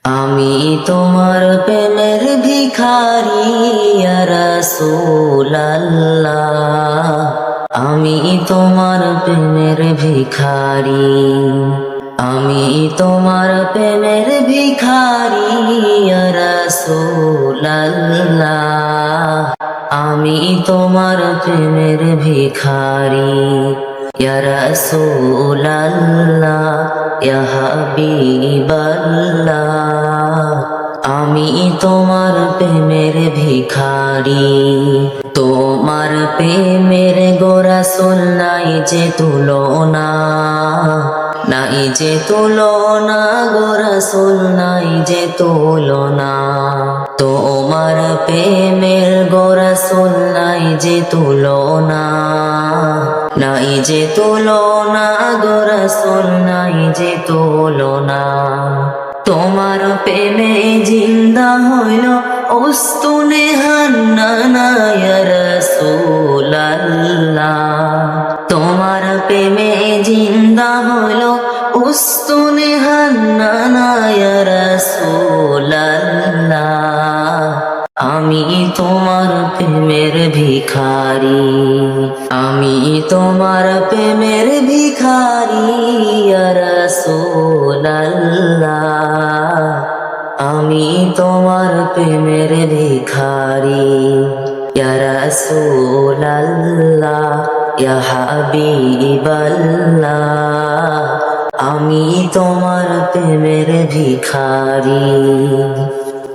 আমি তোমার প্রেমের ভিখারি ইয়া রাসূলুল্লাহ, আমি তোমার প্রেমের ভিখারি, আমি তোমার প্রেমের ভিখারি ইয়া রাসূলুল্লাহ, আমি তোমার প্রেমের ভিখারি ইয়া রাসূলুল্লাহ, ইয়া হাবিবাল্লাহ, আমি তোমার প্রেমের ভিখারি। তোমার প্রেমের গো রাসূল নাই যে তুলনা, নাই যে তুলনা গো রাসূল নাই যে তুলনা। তোমার প্রেমের গো রাসূল নাই যে তুলনা, নাই যে তুলনা গো রাসূল নাই যে তুলনা। তোমার প্রেমে জিন্দা হইল উস্তুনে হান্নানা ইয়া রাসূলুল্লাহ, তোমার প্রেমে জিন্দা হইল উস্তুনে হান্নানা ইয়া রাসূলুল্লাহ, আমি তোমার প্রেমের ভিখারি, আমি তোমার প্রেমের ভিখারি ইয়া রাসূলুল্লাহ, আমি তোমার প্রেমের ভিখারি ইয়া রাসূলুল্লাহ, ইয়া হাবিবাল্লাহ, আমি তোমার প্রেমের ভিখারি।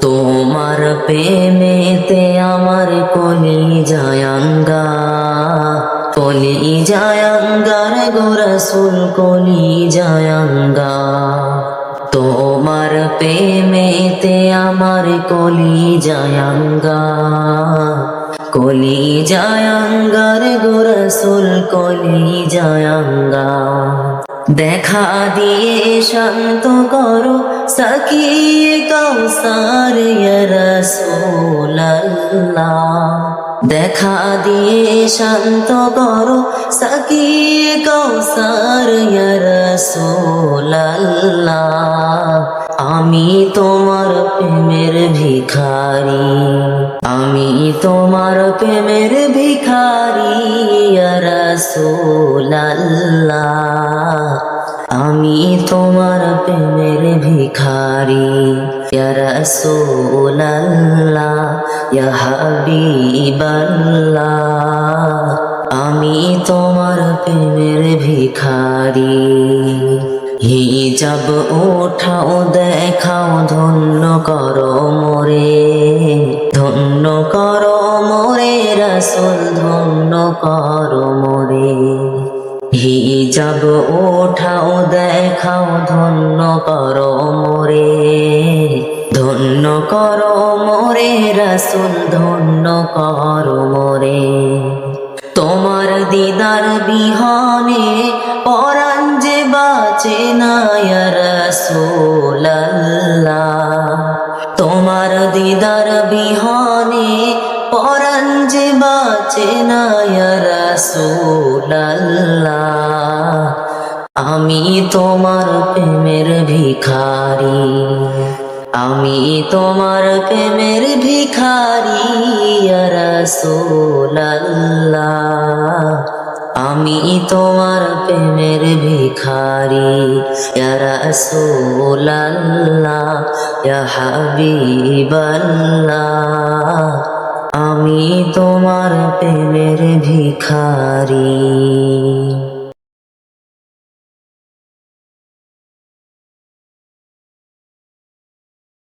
তোমার প্রেমেতে আমার কলিজায় আঙ্গার, কলিজায় আঙ্গার গো রাসূল কলিজায় আঙ্গার। তোমার প্রেমেতে আমার কলিজায় আঙ্গার, কলিজায় আঙ্গার গো রাসূল কলিজায় আঙ্গার। দেখা দিয়ে শান্ত করো সাকিয়ে কাউসার ইয়া রাসূলুল্লাহ, দেখা দিয়ে শান্ত করো সাকিয়ে কাউসার ইয়া রাসূলুল্লাহ, আমি তোমার প্রেমের ভিখারি, আমি তোমার প্রেমের ভিখারি ইয়া রাসূলুল্লাহ, আমি তোমার প্রেমের ভিখারি ইয়া রাসূলুল্লাহ, ইয়া হাবিবাল্লাহ, আমি তোমার প্রেমের ভিখারি। হিজাব ওঠাও দেখাও ধন্য করো মোরে, ধন্য করো মোরে রাসূল ধন্য করো মোরে। হিজাব ওঠাও দেখাও ধন্য করো মোরে, ধন্য করো মোরে রাসূল ধন্য করো মোরে। তোমার দিদার বিহনে পরাণ যে বাঁচে না ইয়া রাসূলুল্লাহ, তোমার দিদার বিহনে পরাণ যে বাঁচে না ইয়া রাসূলুল্লাহ, আমি তোমার প্রেমের ভিখারি, আমি তোমার প্রেমের ভিখারি ইয়া রাসূলুল্লাহ, আমি তোমার প্রেমের ভিখারি ইয়া রাসূলুল্লাহ, ইয়া হাবিবাল্লাহ, আমি তোমার প্রেমের ভিখারি।